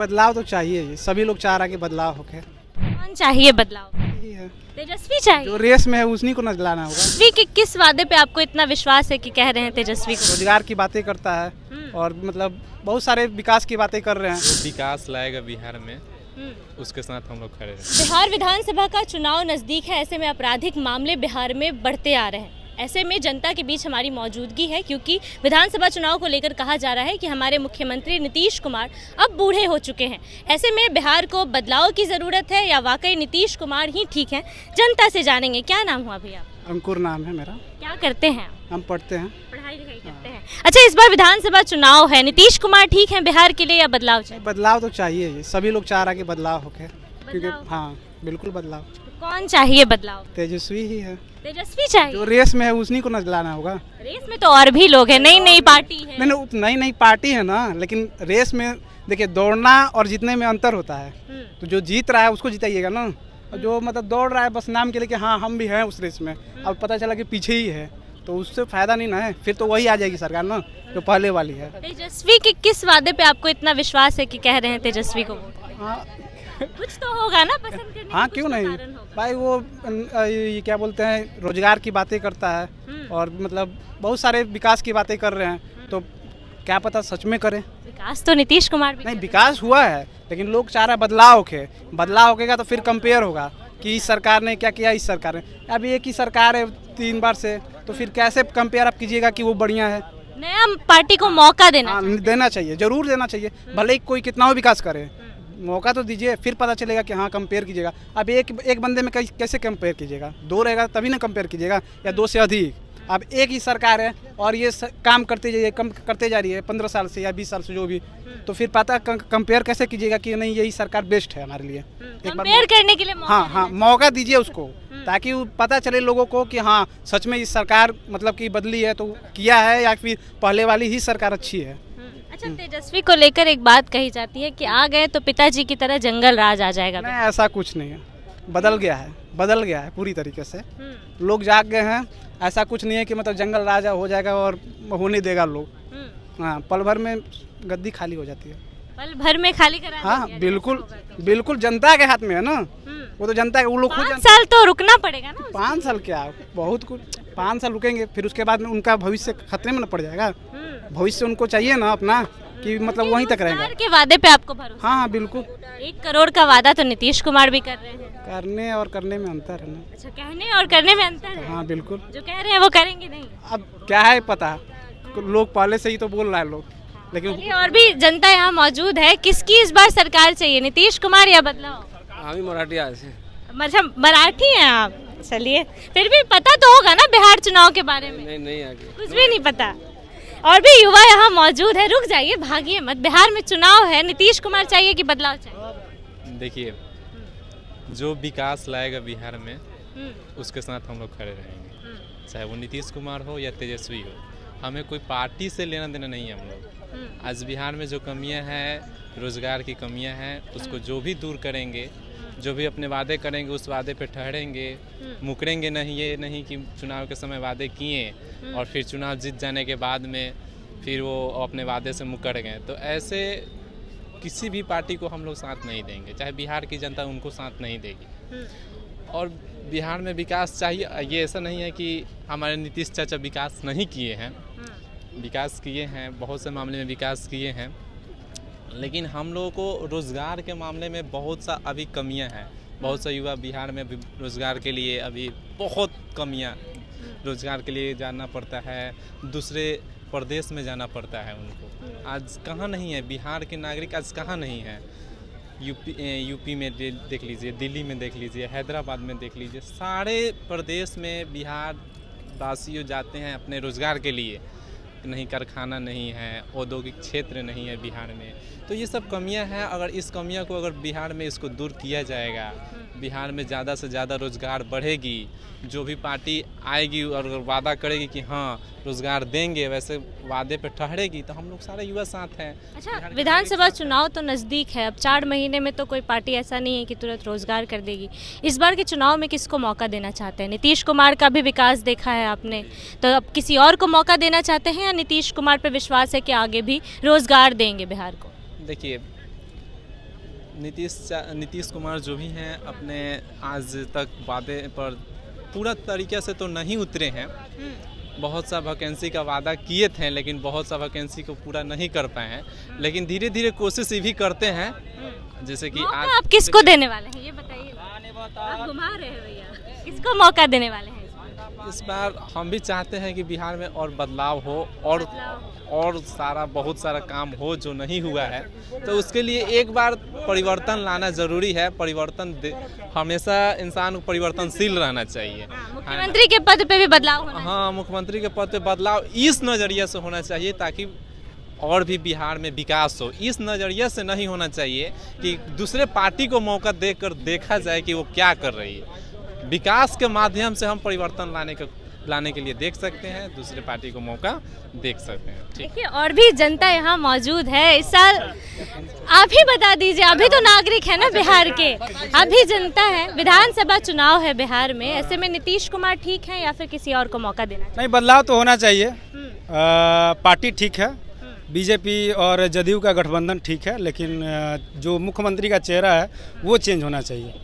बदलाव तो चाहिए ही, सभी लोग चाह रहा है कि बदलाव होके। कौन चाहिए बदलाव? यही है, तेजस्वी चाहिए। जो रेस में है उसी को नजलाना होगा। तेजस्वी के किस वादे पे आपको इतना विश्वास है कि कह रहे हैं तेजस्वी को? रोजगार की बातें करता है और मतलब बहुत सारे विकास की बातें कर रहे हैं। जो विकास लाएगा बिहार में उसके साथ हम लोग खड़े हैं। बिहार विधानसभा का चुनाव नजदीक है, ऐसे में आपराधिक मामले बिहार में बढ़ते आ रहे हैं। ऐसे में जनता के बीच हमारी मौजूदगी है, क्योंकि विधानसभा चुनाव को लेकर कहा जा रहा है कि हमारे मुख्यमंत्री नीतीश कुमार अब बूढ़े हो चुके हैं। ऐसे में बिहार को बदलाव की ज़रूरत है या वाकई नीतीश कुमार ही ठीक है, जनता से जानेंगे। क्या नाम हुआ भैया? अंकुर नाम है मेरा। क्या करते हैं? हम पढ़ते हैं। पढ़ाई लिखाई करते हैं। अच्छा, इस बार विधानसभा चुनाव है, नीतीश कुमार ठीक है बिहार के लिए या बदलाव चाहिए? बदलाव तो चाहिए ही, सभी लोग चाह रहा है कि बदलाव होके, क्योंकि हाँ बिल्कुल बदलाव। कौन चाहिए बदलाव? तेजस्वी ही है, तेजस्वी चाहिए। जो रेस में है उसी को नजलाना होगा। रेस में तो और भी लोग हैं, नई नई पार्टी है। नई नई पार्टी है ना, लेकिन रेस में देखिए दौड़ना और जीतने में अंतर होता है। तो जो जीत रहा है उसको जिताइएगा ना, और जो मतलब दौड़ रहा है बस नाम के लिए कि हाँ हम भी हैं उस रेस में, अब पता चला कि पीछे ही है, तो उससे फायदा नहीं ना है। फिर तो वही आ जाएगी सरकार ना जो पहले वाली है। तेजस्वी के किस वादे पे आपको इतना विश्वास है कि कह रहे हैं तेजस्वी को वोट? हाँ कुछ तो होगा ना पसंद करने का, हाँ कुछ क्यों तो नहीं कारण होगा। भाई, वो ये क्या बोलते हैं, रोजगार की बातें करता है और मतलब बहुत सारे विकास की बातें कर रहे हैं, तो क्या पता सच में करे। विकास तो नीतीश कुमार भी नहीं, कर विकास हुआ है, लेकिन लोग चाह रहे हैं बदलाव होके। बदलाव होगा तो फिर कंपेयर होगा कि इस सरकार ने क्या किया, इस सरकार ने। अब एक ही सरकार है 3 बार से, तो फिर कैसे कंपेयर आप कीजिएगा कि वो बढ़िया है। नया पार्टी को मौका देना हाँ देना चाहिए, जरूर देना चाहिए, भले ही कोई कितना भी विकास करे, मौका तो दीजिए, फिर पता चलेगा कि हाँ कंपेयर कीजिएगा। अब एक बंदे में कैसे कंपेयर कीजिएगा? 2 रहेगा तभी ना कंपेयर कीजिएगा, या 2 से अधिक। अब एक ही सरकार है और ये काम करते जाइए, कम करते जा रही है 15 साल से या 20 साल से जो भी, तो फिर पता कंपेयर कैसे कीजिएगा कि नहीं यही सरकार बेस्ट है हमारे लिए। एक बार कंपेयर करने के लिए मौका हाँ मौका दीजिए उसको, ताकि पता चले लोगों को कि हाँ सच में इस सरकार मतलब कि बदली है तो किया है, या फिर पहले वाली ही सरकार अच्छी है। अच्छा, तेजस्वी को लेकर एक बात कही जाती है कि आ गए तो पिताजी की तरह जंगल राज आ जाएगा। नहीं, ऐसा कुछ नहीं है, बदल गया है पूरी तरीके से। लोग जाग गए हैं, ऐसा कुछ नहीं है कि मतलब जंगल राजा हो जाएगा और होने देगा लोग। हाँ, पल भर में गद्दी खाली हो जाती है। पल भर में खाली करा हाँ देंगे। बिल्कुल जनता के हाथ में है ना, वो तो जनता, वो लोग खुद 5 साल तो रुकना पड़ेगा ना। 5 साल क्या, बहुत कुछ। 5 साल रुकेंगे, फिर उसके बाद में उनका भविष्य खतरे में न पड़ जाएगा। भविष्य उनको चाहिए ना अपना, कि मतलब वहीं तक रहेगा। सरकार के वादे पे आपको भरोसा? हाँ बिल्कुल। 1 करोड़ का वादा तो नीतीश कुमार भी कर रहे हैं। करने और करने में अंतर है ना। अच्छा, कहने और करने में अंतर है। हाँ बिल्कुल। जो कह रहे हैं वो करेंगे नहीं। अब क्या है पता, लोग पहले से ही तो बोल रहा है लोग, लेकिन चलिए, और भी जनता यहाँ मौजूद है। किसकी इस बार सरकार चाहिए, नीतीश कुमार या बदलाव? हामी मराठी आज मतलब मराठी हैं आप? चलिए, फिर भी पता तो होगा ना बिहार चुनाव के बारे में? नहीं आगे कुछ भी नहीं पता। और भी युवा यहाँ मौजूद है, रुक जाइए, भागिए मत। बिहार में चुनाव है, नीतीश कुमार चाहिए कि बदलाव चाहिए? देखिए, जो विकास लाएगा बिहार में उसके साथ हम लोग खड़े रहेंगे, चाहे वो नीतीश कुमार हो या तेजस्वी हो। हमें कोई पार्टी से लेना देना नहीं है। हम लोग आज बिहार में जो कमियां हैं, रोजगार की कमियां हैं, उसको जो भी दूर करेंगे, जो भी अपने वादे करेंगे उस वादे पे ठहरेंगे, मुकरेंगे नहीं। ये नहीं कि चुनाव के समय वादे किए और फिर चुनाव जीत जाने के बाद में फिर वो अपने वादे से मुकर गए। तो ऐसे किसी भी पार्टी को हम लोग साथ नहीं देंगे, चाहे बिहार की जनता उनको साथ नहीं देगी। और बिहार में विकास चाहिए, ये ऐसा नहीं है कि हमारे नीतीश चाचा विकास नहीं किए हैं, विकास किए हैं, बहुत से मामले में विकास किए हैं, लेकिन हम लोगों को रोज़गार के मामले में बहुत सा अभी कमियां हैं। बहुत सा युवा बिहार में रोज़गार के लिए अभी बहुत कमियां, रोज़गार के लिए जाना पड़ता है, दूसरे प्रदेश में जाना पड़ता है उनको। आज कहाँ नहीं है बिहार के नागरिक, आज कहाँ नहीं है। यूपी में देख लीजिए, दिल्ली में देख लीजिए, हैदराबाद में देख लीजिए, सारे प्रदेश में बिहार वासियों जाते हैं अपने रोज़गार के लिए। नहीं कारखाना नहीं है, औद्योगिक क्षेत्र नहीं है बिहार में। तो ये सब कमियां हैं। अगर इस कमियां को अगर बिहार में इसको दूर किया जाएगा, बिहार में ज़्यादा से ज़्यादा रोज़गार बढ़ेगी, जो भी पार्टी आएगी और अगर वादा करेगी कि हाँ रोज़गार देंगे, वैसे वादे पे ठहरेगी, तो हम लोग सारे युवा साथ हैं। अच्छा, विधानसभा चुनाव तो नज़दीक है, अब 4 महीने में तो कोई पार्टी ऐसा नहीं है कि तुरंत रोजगार कर देगी। इस बार के चुनाव में किसको मौका देना चाहते हैं? नीतीश कुमार का भी विकास देखा है आपने, तो अब किसी और को मौका देना चाहते हैं या नीतीश कुमार पे विश्वास है कि आगे भी रोजगार देंगे बिहार को? देखिए, नीतीश कुमार जो भी हैं अपने आज तक वादे पर पूरा तरीके से तो नहीं उतरे हैं। बहुत सा वैकेंसी का वादा किए थे लेकिन बहुत सा वैकेंसी को पूरा नहीं कर पाए हैं, लेकिन धीरे धीरे कोशिश ये भी करते हैं। जैसे कि आज आप किसको देने वाले हैं ये बताइए। आप घुमा रहे हैं भैया, किसको मौका देने वाले हैं इस बार? हम भी चाहते हैं कि बिहार में और बदलाव हो और बहुत सारा काम हो जो नहीं हुआ है, तो उसके लिए एक बार परिवर्तन लाना ज़रूरी है। हमेशा इंसान को परिवर्तनशील रहना चाहिए। मुख्यमंत्री के पद पे भी बदलाव होना हाँ, मुख्यमंत्री के पद पे बदलाव इस नज़रिए से होना चाहिए ताकि और भी बिहार में विकास हो। इस नज़रिए से नहीं होना चाहिए कि दूसरे पार्टी को मौका देकर देखा जाए कि वो क्या कर रही है। विकास के माध्यम से हम परिवर्तन लाने के लिए देख सकते हैं, दूसरे पार्टी को मौका देख सकते हैं। ठीक। देखिए और भी जनता यहाँ मौजूद है इस साल। आप ही बता दीजिए, अभी तो नागरिक है ना बिहार के, अभी जनता है, विधानसभा चुनाव है बिहार में, ऐसे में नीतीश कुमार ठीक है या फिर किसी और को मौका देना चाहिए? नहीं, बदलाव तो होना चाहिए। पार्टी ठीक है, बीजेपी और जदयू का गठबंधन ठीक है, लेकिन जो मुख्यमंत्री का चेहरा है वो चेंज होना चाहिए।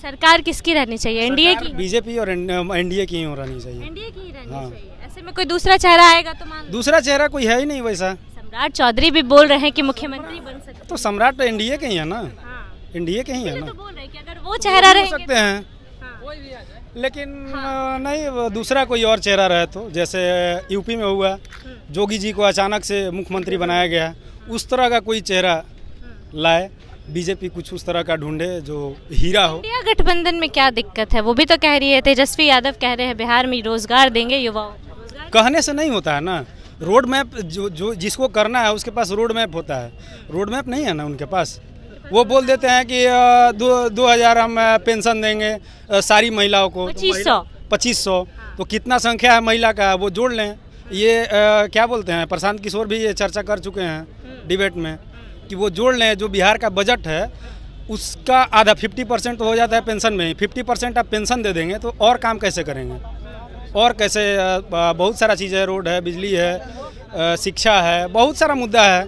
सरकार किसकी रहनी चाहिए? एनडीए की? बीजेपी और एनडीए की ही रहनी चाहिए। एनडीए की ही रहनी हाँ। चाहिए। ऐसे में कोई दूसरा चेहरा आएगा तो मान लो। दूसरा चेहरा कोई है ही नहीं वैसा। सम्राट चौधरी भी बोल रहे हैं कि मुख्यमंत्री बन सकते हैं। तो सम्राट तो एनडीए के ही है ना। हाँ। एनडीए के ही है इसलिए ना। तो बोल रहे हैं कि अगर वो चेहरा हो रहेंगे सकते हैं, लेकिन नहीं, वो दूसरा कोई और चेहरा रहे तो, जैसे यूपी में हुआ, जोगी जी को अचानक से मुख्यमंत्री बनाया गया, उस तरह का कोई चेहरा लाए। बीजेपी कुछ उस तरह का ढूंढे जो हीरा हो। इंडिया गठबंधन में क्या दिक्कत है? वो भी तो कह रही है, तेजस्वी यादव कह रहे हैं बिहार में रोजगार देंगे युवाओं को। कहने से नहीं होता है ना। रोड मैप जो जिसको करना है उसके पास रोड मैप होता है, रोड मैप नहीं है ना उनके पास। वो बोल देते हैं कि 2000 हम पेंशन देंगे सारी महिलाओं को, 2500। तो कितना संख्या है महिला का वो जोड़ लें। ये क्या बोलते हैं, प्रशांत किशोर भी ये चर्चा कर चुके हैं डिबेट में कि वो जोड़ लें। जो बिहार का बजट है उसका आधा 50% तो हो जाता है पेंशन में ही। 50% आप पेंशन दे देंगे तो और काम कैसे करेंगे? और कैसे? बहुत सारा चीज़ है, रोड है, बिजली है, शिक्षा है, बहुत सारा मुद्दा है।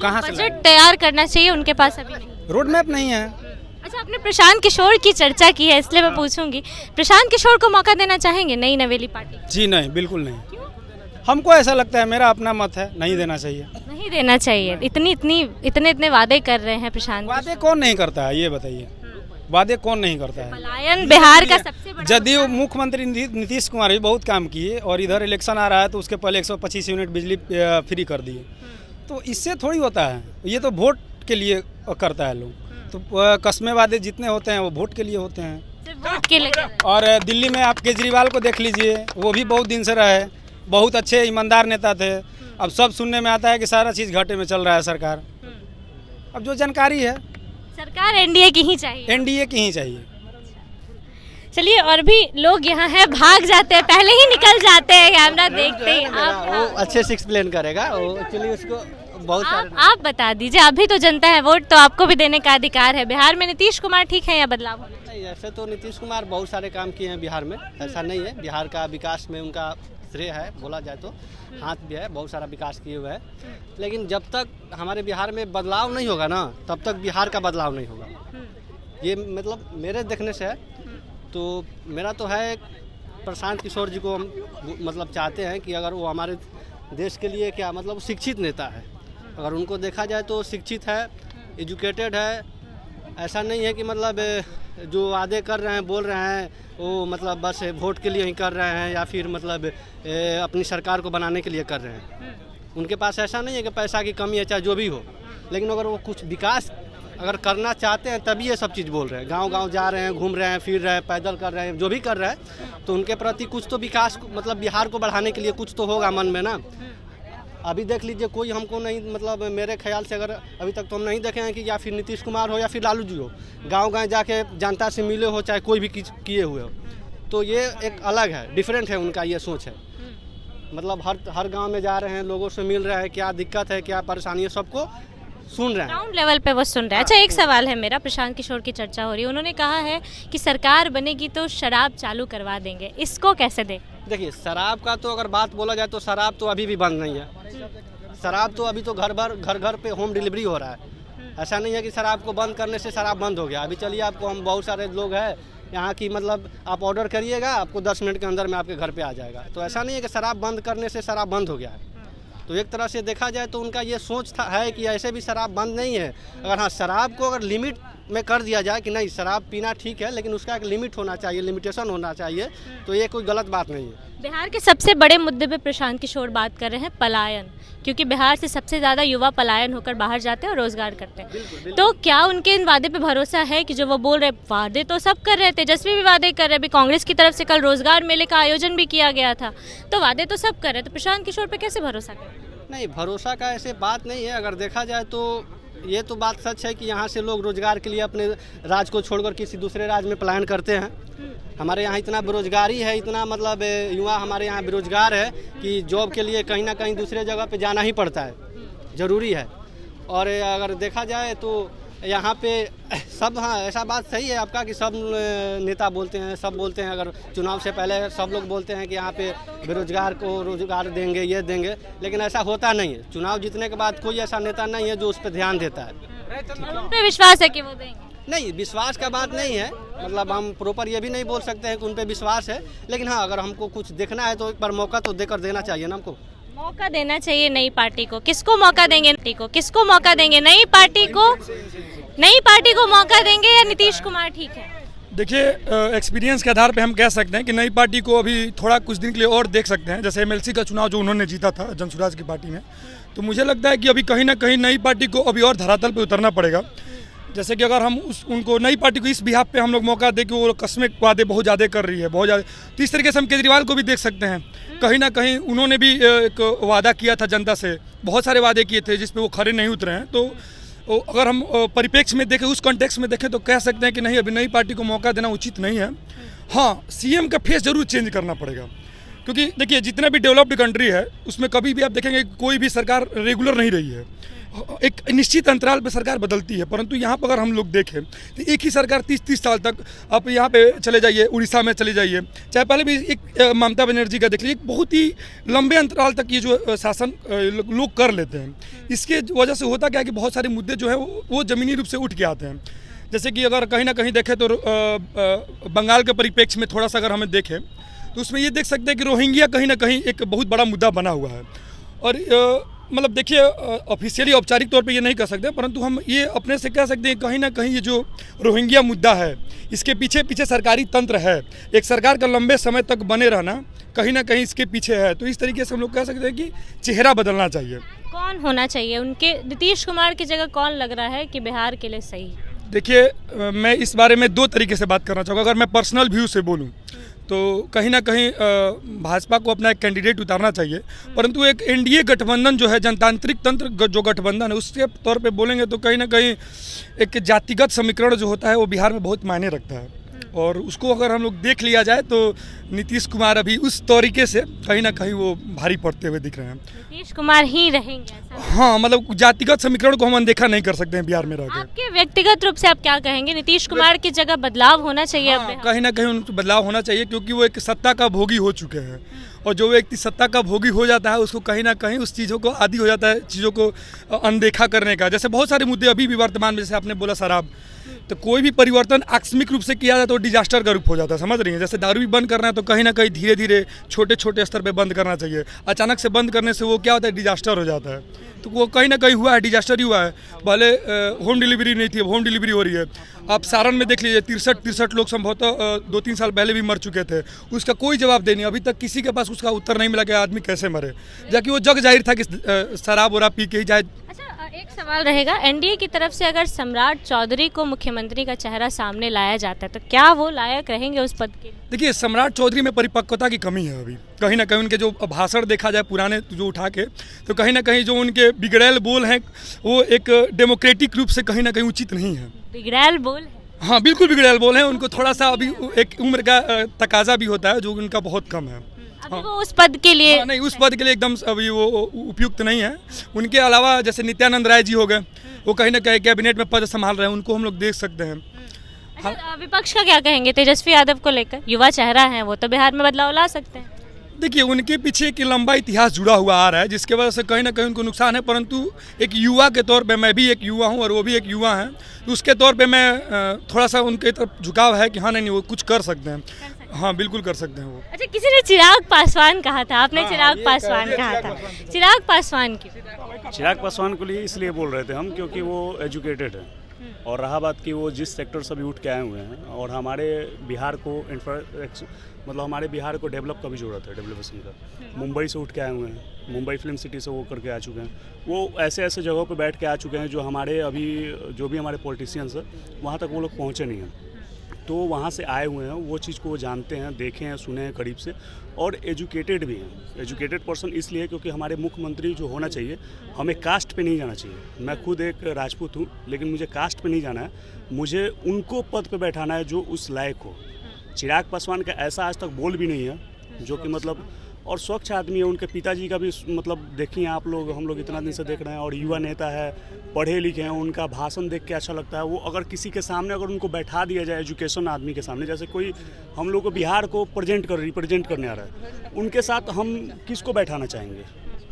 कहाँ से बजट तैयार करना चाहिए, उनके पास अभी नहीं। रोड मैप नहीं है। अच्छा, आपने प्रशांत किशोर की चर्चा की है इसलिए मैं पूछूंगी, प्रशांत किशोर को मौका देना चाहेंगे नई नवेली पार्टी? जी नहीं, बिल्कुल नहीं। हमको ऐसा लगता है, मेरा अपना मत है, नहीं देना चाहिए। नहीं देना चाहिए। इतने वादे कर रहे हैं प्रशांत। वादे कौन नहीं करता है ये बताइए? वादे कौन नहीं करता है? पलायन बिहार का सबसे बड़ा। जदयू मुख्यमंत्री नीतीश कुमार भी बहुत काम किए, और इधर इलेक्शन आ रहा है तो उसके पहले 125 यूनिट बिजली फ्री कर दिए। तो इससे थोड़ी होता है, ये तो वोट के लिए करता है लोग। तो कस्मे वादे जितने होते हैं वो वोट के लिए होते हैं, सिर्फ वोट के लिए। और दिल्ली में आप केजरीवाल को देख लीजिए, वो भी बहुत दिन से रहे, बहुत अच्छे ईमानदार नेता थे। अब सब सुनने में आता है कि सारा चीज़ घाटे में चल रहा है सरकार। अब जो जानकारी है, सरकार एनडीए की ही चाहिए। एनडीए की ही चाहिए। चलिए, और भी लोग यहाँ हैं, भाग जाते हैं, पहले ही निकल जाते हैं, कैमरा देखते ही। वो अच्छे से एक्सप्लेन करेगा, वो एक्चुअली उसको बहुत आप बता दीजिए, अभी तो जनता है, वोट तो आपको भी देने का अधिकार है। बिहार में नीतीश कुमार ठीक है या बदलाव होना चाहिए? नहीं, ऐसे तो नीतीश कुमार बहुत सारे काम किए हैं बिहार में, ऐसा नहीं है। बिहार का विकास में उनका श्रेय है, बोला जाए तो हाथ भी है, बहुत सारा विकास किए हुए हैं। लेकिन जब तक हमारे बिहार में बदलाव नहीं होगा ना, तब तक बिहार का बदलाव नहीं होगा। ये मतलब मेरे देखने से है। तो मेरा तो है, प्रशांत किशोर जी को हम मतलब चाहते हैं कि अगर वो हमारे देश के लिए क्या मतलब शिक्षित नेता है, अगर उनको देखा जाए तो शिक्षित है, एजुकेटेड है। ऐसा नहीं है कि मतलब जो वादे कर रहे हैं, बोल रहे हैं, वो मतलब बस वोट के लिए ही कर रहे हैं या फिर मतलब अपनी सरकार को बनाने के लिए कर रहे हैं। उनके पास ऐसा नहीं है कि पैसा की कमी है, चाहे जो भी हो, लेकिन अगर वो कुछ विकास अगर करना चाहते हैं तभी ये सब चीज़ बोल रहे हैं। गांव-गांव जा रहे हैं, घूम रहे हैं, फिर रहे हैं, पैदल कर रहे हैं, जो भी कर रहे हैं, तो उनके प्रति कुछ तो विकास मतलब बिहार को बढ़ाने के लिए कुछ तो होगा मन में ना। अभी देख लीजिए, कोई हमको नहीं, मतलब मेरे ख्याल से अगर अभी तक तो हम नहीं देखे हैं कि या फिर नीतीश कुमार हो या फिर लालू जी हो, गांव-गांव जाके जनता से मिले हो, चाहे कोई भी किए हुए हो। तो ये एक अलग है, डिफरेंट है उनका ये सोच है। मतलब हर गांव में जा रहे हैं, लोगों से मिल रहे हैं, क्या दिक्कत है, क्या परेशानी है, सबको सुन रहे हैं, ग्राउंड लेवल पे वो सुन रहे हैं। अच्छा, एक सवाल है मेरा, प्रशांत किशोर की चर्चा हो रही है, उन्होंने कहा है कि सरकार बनेगी तो शराब चालू करवा देंगे, इसको कैसे दें? देखिए, शराब का तो अगर बात बोला जाए तो शराब तो अभी भी बंद नहीं है। शराब तो अभी तो घर घर पे होम डिलीवरी हो रहा है। ऐसा नहीं है कि शराब को बंद करने से शराब बंद हो गया। अभी चलिए आपको हम बहुत सारे लोग हैं यहाँ की, मतलब आप ऑर्डर करिएगा, आपको 10 मिनट के अंदर में आपके घर पे आ जाएगा। तो ऐसा नहीं है कि शराब बंद करने से शराब बंद हो गया है। तो एक तरह से देखा जाए तो उनका ये सोच है कि ऐसे भी शराब बंद नहीं है। अगर हाँ, शराब को अगर लिमिट में कर दिया जाए कि नहीं शराब पीना ठीक है, लेकिन उसका एक लिमिट होना चाहिए, लिमिटेशन होना चाहिए, तो ये कोई गलत बात नहीं है। बिहार के सबसे बड़े मुद्दे पे प्रशांत किशोर बात कर रहे हैं, पलायन, क्योंकि बिहार से सबसे ज़्यादा युवा पलायन होकर बाहर जाते हैं और रोजगार करते हैं। बिल्कुल। तो क्या उनके इन वादे पे भरोसा है कि जो वो बोल रहे, वादे तो सब कर रहे, तेजस्वी भी वादे कर रहे, अभी कांग्रेस की तरफ से कल रोजगार मेले का आयोजन भी किया गया था, तो वादे तो सब कर रहे, तो प्रशांत किशोर पे कैसे भरोसा करें? नहीं, भरोसा का ऐसे बात नहीं है। अगर देखा जाए तो ये तो बात सच है कि यहाँ से लोग रोजगार के लिए अपने राज्य को छोड़कर किसी दूसरे राज्य में पलायन करते हैं। हमारे यहाँ इतना बेरोजगारी है, इतना मतलब युवा हमारे यहाँ बेरोजगार है कि जॉब के लिए कहीं ना कहीं दूसरे जगह पे जाना ही पड़ता है, ज़रूरी है। और अगर देखा जाए तो यहाँ पे सब, हाँ ऐसा बात सही है आपका कि सब नेता बोलते हैं, सब बोलते हैं, अगर चुनाव से पहले सब लोग बोलते हैं कि यहाँ पे बेरोजगार को रोजगार देंगे, ये देंगे, लेकिन ऐसा होता नहीं है। चुनाव जीतने के बाद कोई ऐसा नेता नहीं है जो उस पर ध्यान देता है। और उन पे विश्वास है कि वो देंगे? नहीं, विश्वास का बात नहीं है, मतलब हम प्रॉपर ये भी नहीं बोल सकते हैं कि उन पे विश्वास है, लेकिन हाँ अगर हमको कुछ देखना है तो एक बार मौका तो देकर देना चाहिए ना हमको। मौका देना चाहिए नई पार्टी को। किसको मौका देंगे? किसको मौका देंगे? नई पार्टी को मौका देंगे या नीतीश कुमार ठीक है? देखिए, एक्सपीरियंस के आधार पे हम कह सकते हैं कि नई पार्टी को अभी थोड़ा कुछ दिन के लिए और देख सकते हैं। जैसे एमएलसी का चुनाव जो उन्होंने जीता था जनसुराज की पार्टी में, तो मुझे लगता है कि अभी कहीं ना कहीं नई पार्टी को अभी और धरातल पे उतरना पड़ेगा। जैसे कि अगर हम उनको नई पार्टी को इस बिहाफ पे हम लोग मौका दें कि वो कस्में वादे बहुत ज़्यादा कर रही है, बहुत ज़्यादा, तो इस तरीके से हम केजरीवाल को भी देख सकते हैं। कहीं ना कहीं उन्होंने भी एक वादा किया था जनता से, बहुत सारे वादे किए थे जिस पे वो खरे नहीं उतरे हैं। तो अगर हम परिप्रेक्ष्य में देखें, उस कॉन्टेक्स्ट में देखें, तो कह सकते हैं कि नहीं, अभी नई पार्टी को मौका देना उचित नहीं है। हाँ, सीएम का फेस जरूर चेंज करना पड़ेगा, क्योंकि देखिए जितना भी डेवलप्ड कंट्री है उसमें कभी भी आप देखेंगे कोई भी सरकार रेगुलर नहीं रही है, एक निश्चित अंतराल पर सरकार बदलती है। परंतु यहाँ पर अगर हम लोग देखें तो एक ही सरकार 30-30 साल तक, आप यहाँ पे चले जाइए, उड़ीसा में चले जाइए, चाहे पहले भी एक ममता बनर्जी का देख लीजिए, बहुत ही लंबे अंतराल तक ये जो शासन लोग कर लेते हैं। इसके वजह से होता क्या है कि बहुत सारे मुद्दे जो है वो ज़मीनी रूप से उठ के आते हैं। जैसे कि अगर कहीं ना कहीं देखें तो बंगाल के परिप्रेक्ष्य में थोड़ा सा अगर हमें देखें तो उसमें ये देख सकते हैं कि रोहिंग्या कहीं ना कहीं एक बहुत बड़ा मुद्दा बना हुआ है। और मतलब देखिए, ऑफिशियली औपचारिक तौर पे ये नहीं कह सकते, परंतु हम ये अपने से कह सकते हैं कहीं ना कहीं ये जो रोहिंग्या मुद्दा है, इसके पीछे सरकारी तंत्र है। एक सरकार का लंबे समय तक बने रहना कहीं ना कहीं इसके पीछे है। तो इस तरीके से हम लोग कह सकते हैं कि चेहरा बदलना चाहिए। कौन होना चाहिए उनके? नीतीश कुमार की जगह कौन लग रहा है कि बिहार के लिए सही? देखिए, मैं इस बारे में 2 तरीके से बात करना चाहूँगा। अगर मैं पर्सनल व्यू से बोलूँ तो कहीं ना कहीं भाजपा को अपना एक कैंडिडेट उतारना चाहिए, परंतु एक एनडीए गठबंधन जो है, जनतांत्रिक तंत्र जो गठबंधन है, उसके तौर पे बोलेंगे तो कहीं ना कहीं एक जातिगत समीकरण जो होता है वो बिहार में बहुत मायने रखता है। और उसको अगर हम लोग देख लिया जाए तो नीतीश कुमार अभी उस तरीके से कहीं ना कहीं वो भारी पड़ते हुए दिख रहे हैं। नीतीश कुमार ही रहेंगे ऐसा? हाँ, मतलब जातिगत समीकरण को हम अनदेखा नहीं कर सकते हैं बिहार में रहकर। आपके व्यक्तिगत रूप से आप क्या कहेंगे? नीतीश कुमार की जगह बदलाव होना चाहिए? हाँ, अब कहीं ना कहीं उनको बदलाव होना चाहिए, क्योंकि वो एक सत्ता का भोगी हो चुके हैं। और जो व्यक्ति सत्ता का भोगी हो जाता है उसको कहीं ना कहीं उस चीज़ों को आदी हो जाता है, चीज़ों को अनदेखा करने का। जैसे बहुत सारे मुद्दे अभी भी वर्तमान में, जैसे आपने बोला शराब, तो कोई भी परिवर्तन आकस्मिक रूप से किया जाए तो डिजास्टर का रूप हो जाता है, समझ रही हैं? जैसे दारू भी बंद करना है तो कहीं ना कहीं धीरे धीरे छोटे छोटे स्तर पे बंद करना चाहिए। अचानक से बंद करने से वो क्या होता है, डिजास्टर हो जाता है। तो वो कहीं ना कहीं हुआ है, डिजास्टर ही हुआ है। भले होम डिलीवरी नहीं थी, अब होम डिलीवरी हो रही है। आप सारण में देख लीजिए, 63 लोग संभवतः 2-3 साल पहले भी मर चुके थे, उसका कोई जवाब दे नहीं। अभी तक किसी के पास उसका उत्तर नहीं मिला कि आदमी कैसे मरे, जबकि वो जग जाहिर था कि शराब वराब पी के ही जाए। एक सवाल रहेगा, एनडीए की तरफ से अगर सम्राट चौधरी को मुख्यमंत्री का चेहरा सामने लाया जाता है तो क्या वो लायक रहेंगे उस पद के? देखिए, सम्राट चौधरी में परिपक्वता की कमी है अभी। कहीं ना कहीं उनके जो भाषण देखा जाए पुराने जो उठा के, तो कहीं ना कहीं जो उनके बिगड़ैल बोल हैं वो एक डेमोक्रेटिक रूप से कहीं ना कहीं उचित नहीं है। बिगड़ैल बोल है? हाँ, बिल्कुल बिगड़ैल बोल हैं। उनको थोड़ा सा अभी एक उम्र का तकाजा भी होता है जो उनका बहुत कम है। अभी वो उस पद के लिए नहीं, उस पद के लिए एकदम अभी वो उपयुक्त नहीं है। उनके अलावा जैसे नित्यानंद राय जी हो गए, वो कहीं ना कहीं कैबिनेट में पद संभाल रहे हैं, उनको हम लोग देख सकते हैं। अच्छा, विपक्ष का क्या कहेंगे तेजस्वी यादव को लेकर? युवा चेहरा है वो, तो बिहार में बदलाव ला सकते हैं? देखिए, उनके पीछे एक लंबा इतिहास जुड़ा हुआ आ रहा है, जिसके वजह से कहीं ना कहीं उनको नुकसान है। परंतु एक युवा के तौर पे, मैं भी एक युवा हूं और वो भी एक युवा हैं, तो उसके तौर पे मैं थोड़ा सा उनके तरफ झुकाव है कि हाँ नहीं वो कुछ कर सकते हैं। हाँ, बिल्कुल कर सकते हैं वो। अच्छा, किसी ने चिराग पासवान कहा था, आपने चिराग पासवान कहा था, चिराग पासवान क्यों? चिराग पासवान को लिए इसलिए बोल रहे थे हम क्योंकि वो एजुकेटेड है, और रहा बात कि वो जिस सेक्टर से भी उठ के आए हुए हैं, और हमारे बिहार को मतलब हमारे बिहार को डेवलप का भी ज़रूरत है, डेवलपेशन का। मुंबई से उठ के आए हुए हैं, मुंबई फिल्म सिटी से वो करके आ चुके हैं, वो ऐसे ऐसे जगहों पे बैठ के आ चुके हैं जो हमारे अभी जो भी हमारे पॉलिटिशियंस हैं वहाँ तक वो लोग पहुँचे नहीं हैं। तो वहाँ से आए हुए हैं, वो चीज़ को वो जानते हैं, देखे हैं, सुने हैं करीब से, और एजुकेटेड भी हैं। एजुकेटेड पर्सन इसलिए क्योंकि हमारे मुख्यमंत्री जो होना चाहिए, हमें कास्ट पे नहीं जाना चाहिए। मैं खुद एक राजपूत हूँ, लेकिन मुझे कास्ट पे नहीं जाना है, मुझे उनको पद पे बैठाना है जो उस लायक हो। चिराग पासवान का ऐसा आज तक बोल भी नहीं है जो कि मतलब, और स्वच्छ आदमी है। उनके पिताजी का भी मतलब देखिए आप लोग, हम लोग इतना दिन से देख रहे हैं, और युवा नेता है, पढ़े लिखे हैं, उनका भाषण देख के अच्छा लगता है। वो अगर किसी के सामने अगर उनको बैठा दिया जाए, एजुकेशन आदमी के सामने, जैसे कोई हम लोग को बिहार को रिप्रेजेंट करने आ रहा है, उनके साथ हम किसको बैठाना चाहेंगे?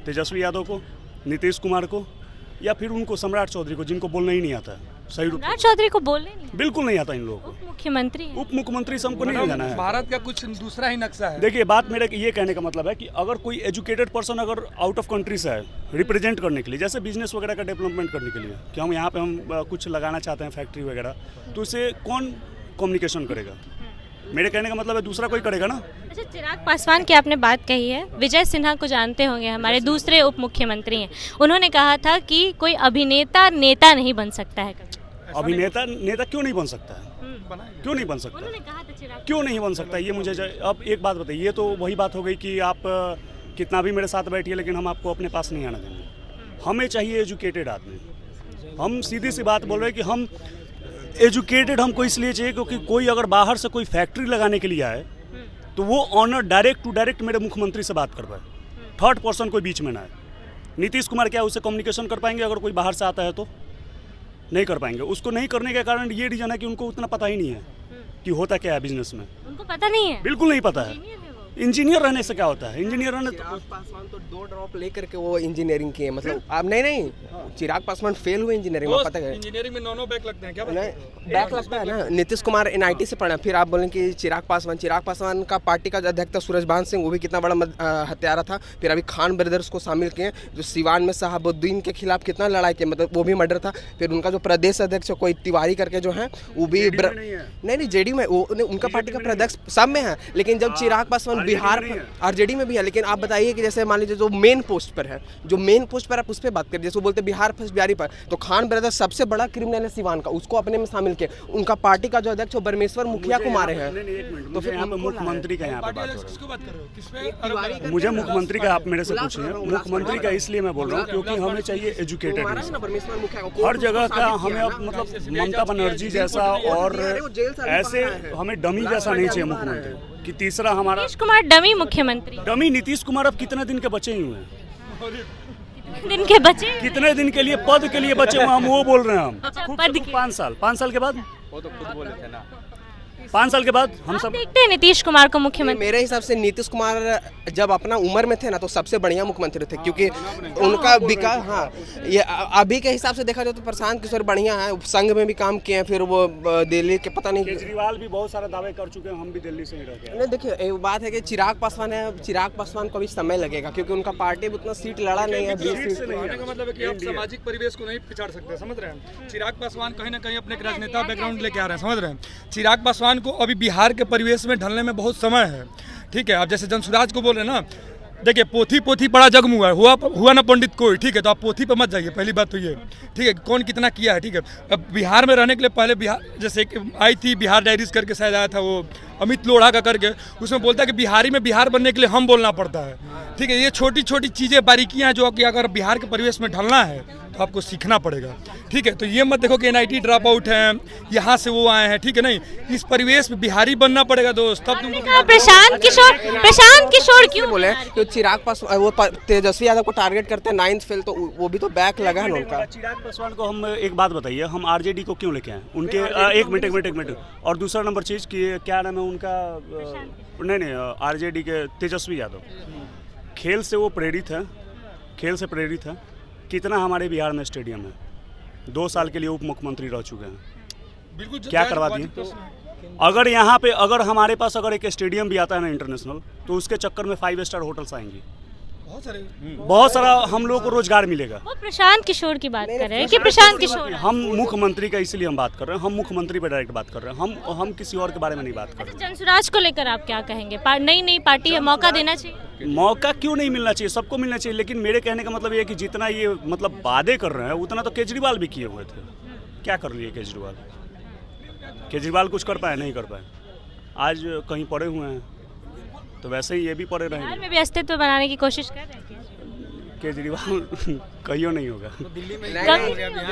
तेजस्वी यादव को, नीतीश कुमार को, या फिर उनको सम्राट चौधरी को, जिनको बोलना ही नहीं आता है सही रूप सम्राट चौधरी को बोलने नहीं, बिल्कुल नहीं आता इन लोगों को। मुख्यमंत्री उप मुख्यमंत्री से हमको नहीं जाना है। भारत का कुछ दूसरा ही नक्शा है। देखिए, बात मेरे ये कहने का मतलब है कि अगर कोई एजुकेटेड पर्सन अगर आउट ऑफ कंट्री से है रिप्रेजेंट करने के लिए, जैसे बिजनेस वगैरह का डेवलपमेंट करने के लिए, कि हम यहाँ पे हम कुछ लगाना चाहते हैं फैक्ट्री वगैरह, तो उसे कौन कम्युनिकेशन करेगा? मेरे कहने का मतलब है दूसरा कोई करेगा ना। अच्छा, चिराग पासवान की आपने बात कही है, विजय सिन्हा को जानते होंगे, हमारे दूसरे उप मुख्यमंत्री हैं। उन्होंने कहा था कि कोई अभिनेता नेता नहीं बन सकता है कभी। अभिनेता नेता क्यों नहीं बन सकता है? क्यों नहीं बन सकता? उन्होंने कहा था चिराग, क्यों नहीं बन सकता? ये मुझे अब एक बात बताइए, ये तो वही बात हो गई कि आप कितना भी मेरे साथ बैठिए, लेकिन हम आपको अपने पास नहीं आने देंगे। हमें चाहिए एजुकेटेड आदमी। हम सीधी सी बात बोल रहे हैं कि हम एजुकेटेड हमको इसलिए चाहिए क्योंकि कोई अगर बाहर से कोई फैक्ट्री लगाने के लिए आए तो वो ऑनर डायरेक्ट टू डायरेक्ट मेरे मुख्यमंत्री से बात कर पाए, थर्ड पर्सन कोई बीच में ना आए। नीतीश कुमार क्या उससे कम्युनिकेशन कर पाएंगे? अगर कोई बाहर से आता है तो नहीं कर पाएंगे। उसको नहीं करने के कारण ये रीजन है कि उनको उतना पता ही नहीं है कि होता क्या है बिजनेस में। उनको पता नहीं है, बिल्कुल नहीं पता है। इंजीनियर रहने से क्या होता है? इंजीनियर रहने चिराग पासवान तो 2 ड्रॉप लेकर के वो इंजीनियरिंग किए, मतलब आप नहीं चिराग पासवान फेल हुए इंजीनियरिंग में, पता है? इंजीनियरिंग में 9 बैक लगते हैं क्या? बैक लगता है ना। नीतीश कुमार NIT से पढ़ा, फिर आप बोलें कि चिराग पासवान का पार्टी का अध्यक्ष था सूरजभान सिंह, वो भी कितना बड़ा हत्यारा था। फिर अभी खान ब्रदर्स को शामिल किए, जो सिवान में शहाबुद्दीन के खिलाफ कितना लड़ाई किया, मतलब वो भी मर्डर था। फिर उनका जो प्रदेश अध्यक्ष कोई तिवारी करके जो है, वो भी नहीं JDU में, उनका पार्टी का प्रदेश सब में है। लेकिन जब चिराग पासवान बिहार RJD में भी है, लेकिन आप बताइए कि जैसे मान लीजिए जो मेन पोस्ट पर है, आप उस पर बात करिए, जैसे बोलते बिहार फर्स्ट बिहारी पर, तो खान ब्रदर्स सबसे बड़ा क्रिमिनल है सिवान का, उसको अपने में शामिल किया। उनका पार्टी का जो अध्यक्ष बरमेश्वर मुखिया को मारे हैं। तो फिर यहाँ पे मुख्यमंत्री का यहाँ पे बात हो, मुझे मुख्यमंत्री का आप मेरे से पूछिए। मुख्यमंत्री का इसलिए मैं बोल रहा हूँ क्योंकि हमें चाहिए एजुकेटेड, हर जगह का हमें अब मतलब ममता बनर्जी जैसा और ऐसे हमें डमी जैसा नहीं चाहिए मुख्यमंत्री कि तीसरा हमारा नीतीश कुमार डमी मुख्यमंत्री। डमी नीतीश कुमार अब कितने दिन के बचे ही हुए हैं? दिन के बचे, कितने दिन के लिए पद के लिए बचे हुए, हम वो बोल रहे हैं। हम पद के 5 साल के बाद, वो तो खुद बोले थे ना, 5 साल के बाद हम सब देखते हैं नीतीश कुमार को मुख्यमंत्री। मेरे हिसाब से नीतीश कुमार जब अपना उम्र में थे ना तो सबसे बढ़िया मुख्यमंत्री थे, क्योंकि उनका विकास, हाँ ये अभी के हिसाब से देखा जाए तो प्रशांत किशोर बढ़िया है, संघ में भी काम किए हैं, फिर वो दिल्ली के पता नहीं, केजरीवाल भी बहुत सारा दावे कर चुके हैं, हम भी दिल्ली से ही रह गए। नहीं देखिए, एक बात है कि चिराग पासवान को भी समय लगेगा, क्योंकि उनका पार्टी भी उतना सीट लड़ा नहीं है, 20 सीट। का मतलब है कि आप सामाजिक परिवेश को नहीं पिछाड़ सकते, समझ रहे हैं? चिराग पासवान कहीं ना कहीं अपने राजनेता बैकग्राउंड लेके आ रहे हैं, समझ रहे हैं? चिराग पासवान को अभी बिहार के परिवेश में ढलने में बहुत समय है, ठीक है? आप जैसे जनसुराज को बोल रहे हैं ना, देखिए पोथी पढ़ा जग मुआ हुआ ना पंडित कोई, ठीक है? तो आप पोथी पे मत जाइए, पहली बात तो ये, ठीक है? कौन कितना किया है, ठीक है? अब बिहार में रहने के लिए पहले बिहार जैसे आई थी बिहार डायरीज करके शायद आया था वो अमित लोढ़ा का करके, उसमें बोलता है कि बिहारी में बिहार बनने के लिए हम बोलना पड़ता है, ठीक है? ये छोटी छोटी चीज़ें बारीकियाँ जो कि अगर बिहार के परिवेश में ढलना है तो आपको सीखना पड़ेगा, ठीक है। तो ये मत देखो कि NIT ड्रॉप आउट हैं, यहाँ से वो आए हैं, ठीक है। नहीं, इस परिवेश में बिहारी बनना पड़ेगा दोस्त, तब आपने कहा प्रशांत किशोर क्यों बोले कि चिराग पासवान वो तेजस्वी यादव को टारगेट करते हैं 9th फेल, तो वो भी तो बैक लगा है ना उनका। चिराग पासवान को हम एक बात बताइए, हम RJD को क्यों लेके आए उनके? एक मिनट। और दूसरा नंबर चीज़ कि क्या नाम है उनका? नहीं, RJD के तेजस्वी यादव खेल से वो प्रेरित है, कितना हमारे बिहार में स्टेडियम है, 2 साल के लिए उप मुख्यमंत्री रह चुके हैं, बिल्कुल क्या करवा दिए। अगर यहाँ पे अगर हमारे पास अगर एक स्टेडियम भी आता है ना इंटरनेशनल, तो उसके चक्कर में 5 स्टार होटल्स आएंगी, बहुत सारा हम लोगों को रोजगार मिलेगा। वो प्रशांत किशोर की बात कर रहे हैं कि प्रशांत किशोर? हम मुख्यमंत्री का इसलिए हम बात कर रहे हैं, हम मुख्यमंत्री पे डायरेक्ट बात कर रहे हैं, हम किसी और के बारे में नहीं बात कर रहे हैं। जनसुराज को लेकर आप क्या कहेंगे? नई पार्टी है, मौका देना चाहिए? मौका क्यों नहीं मिलना चाहिए? सबको मिलना चाहिए, लेकिन मेरे कहने का मतलब ये है कि जितना ये मतलब वादे कर रहे हैं उतना तो केजरीवाल भी किए हुए थे। क्या कर लिए केजरीवाल कुछ कर पाए? नहीं कर पाए। आज कहीं पड़े हुए हैं, तो वैसे ही ये भी पड़े रहेंगे। बिहार में भी अस्तित्व बनाने की कोशिश कर रहे हैं केजरीवाल कहियो नहीं होगा।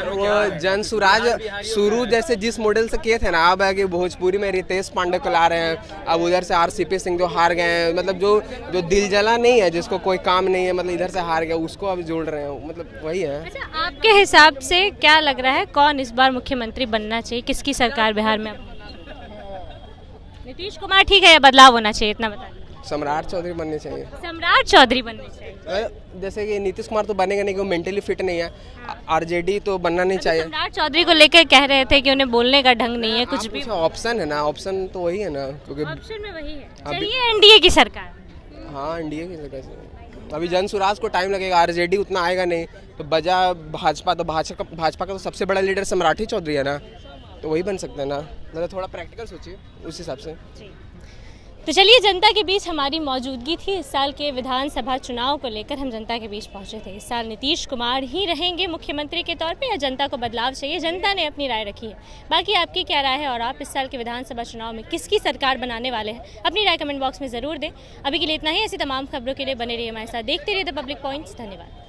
वो जनसुराज शुरू जैसे जिस मॉडल से किए थे ना, अब है कि भोजपुरी में रितेश पांडे को ला रहे हैं, अब उधर से RCP सिंह जो हार गए हैं, मतलब जो दिल जला नहीं है, जिसको कोई काम नहीं है, मतलब इधर से हार गया, उसको अब जोड़ रहे हैं, मतलब वही है। अच्छा, आपके हिसाब से क्या लग रहा है कौन इस बार मुख्यमंत्री बनना चाहिए? किसकी सरकार बिहार में? नीतीश कुमार ठीक है या बदलाव होना चाहिए? इतना बता। सम्राट चौधरी बनने चाहिए। सम्राट चौधरी बनने चाहिए? जैसे कि नीतीश कुमार तो बनेगा नहीं, वो मेंटली फिट नहीं है। RJD तो बनना नहीं चाहिए। सम्राट चौधरी को लेकर कह रहे थे कि उन्हें बोलने का ढंग नहीं है, कुछ भी। ऑप्शन है ना, ऑप्शन तो वही है ना, क्योंकि ऑप्शन में वही है। चाहिए NDA की सरकार। हाँ, NDA की सरकार। अभी जनसुराज को टाइम लगेगा, RJD उतना आएगा नहीं, तो बजा भाजपा का तो सबसे बड़ा लीडर सम्राट ही चौधरी है ना, तो वही बन सकता है ना। मतलब थोड़ा प्रैक्टिकल सोचिए उस हिसाब से। तो चलिए, जनता के बीच हमारी मौजूदगी थी। इस साल के विधानसभा चुनाव को लेकर हम जनता के बीच पहुंचे थे। इस साल नीतीश कुमार ही रहेंगे मुख्यमंत्री के तौर पे या जनता को बदलाव चाहिए? जनता ने अपनी राय रखी है। बाकी आपकी क्या राय है और आप इस साल के विधानसभा चुनाव में किसकी सरकार बनाने वाले हैं? अपनी राय कमेंट बॉक्स में ज़रूर दें। अभी के लिए इतना ही। ऐसी तमाम खबरों के लिए बने रहिए हमारे साथ, देखते रहिए द पब्लिक पॉइंट्स। धन्यवाद।